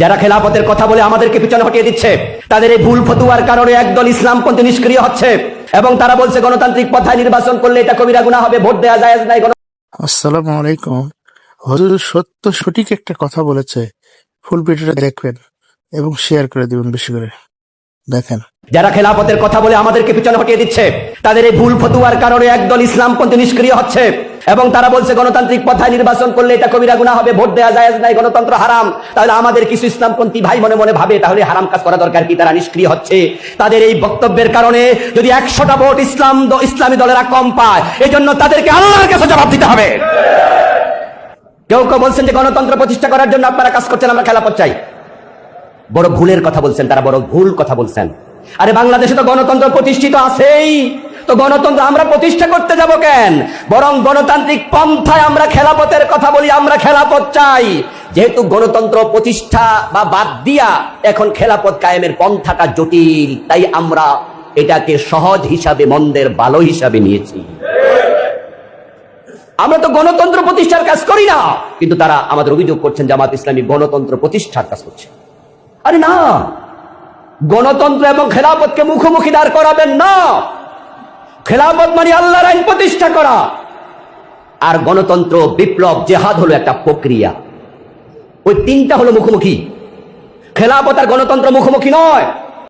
যারা খেলাফতের কথা বলে আমাদেরকে পিছনে হটিয়ে দিচ্ছে, তাদের এই ভুল ফতুয়ার কারণে একদল ইসলামপন্থী নিষ্ক্রিয় হচ্ছে এবং তারা বলছে গণতান্ত্রিক পন্থায় নির্বাচন করলে এটা কবিরা গুনাহ হবে, ভোট দেওয়া জায়েজ নাই। আসসালামু আলাইকুম। হুজুর সঠিক একটা কথা বলেছে। ফুল ভিডিওটা দেখবেন এবং শেয়ার করে দিবেন বেশি করে। দেখেন, যারা খেলাফতের কথা বলে আমাদেরকে পিছনে হটিয়ে দিচ্ছে, তাদের এই ভুল ফতুয়ার কারণে একদল ইসলামপন্থী নিষ্ক্রিয় হচ্ছে এবং তারা বলছে গণতান্ত্রিক পন্থায় নির্বাচন করলে এটা কবিরা গুনাহ হবে, ভোট দেওয়া জায়েজ নাই, গণতন্ত্র হারাম। তাহলে আমাদের কিছু ইসলামপন্থী ভাই মনে মনে ভাবে তাহলে হারাম কাজ করা দরকার কি? তারা নিষ্ক্রিয় হচ্ছে। তাদের এই বক্তব্যের কারণে যদি 100টা ভোট ইসলামী দলেরা কম পায়, এই জন্য তাদেরকে আল্লাহর কাছে জবাব দিতে হবে। কেউ কেউ বলছেন যে গণতন্ত্র প্রতিষ্ঠা করার জন্য আপনারা কাজ করছেন, আমরা খেলাফত চাই। বড় ভুলের কথা বলছেন তারা, বড় ভুল কথা বলছেন। আরে বাংলাদেশে তো গণতন্ত্র প্রতিষ্ঠিত আছেই, তো গণতন্ত্র আমরা প্রতিষ্ঠা করতে যাব কেন? বরং গণতান্ত্রিক পন্থায় আমরা খেলাফতের কথা বলি, আমরা খেলাফত চাই। যেহেতু গণতন্ত্র প্রতিষ্ঠা বা বাদ দিয়া এখন খেলাফত কায়েমের পন্থাটা জটিল, তাই আমরা এটাকে সহজ হিসাবে, মন্দের ভালো হিসাবে নিয়েছি। আমরা তো গণতন্ত্র প্রতিষ্ঠার কাজ করি না, কিন্তু তারা আমাদের অভিযোগ করছেন জামাত ইসলামী গণতন্ত্র প্রতিষ্ঠার কাজ করছে। আরে না, গণতন্ত্র এবং খেলাফতকে মুখোমুখি দাঁড় করাবেন না। খেলাফত মানে আল্লাহর আইন প্রতিষ্ঠা করা, আর গণতন্ত্র, বিপ্লব, জেহাদ হলো একটা প্রক্রিয়া। ওই তিনটা হলো মুখোমুখি। খেলাফত আর গণতন্ত্র মুখোমুখি নয়।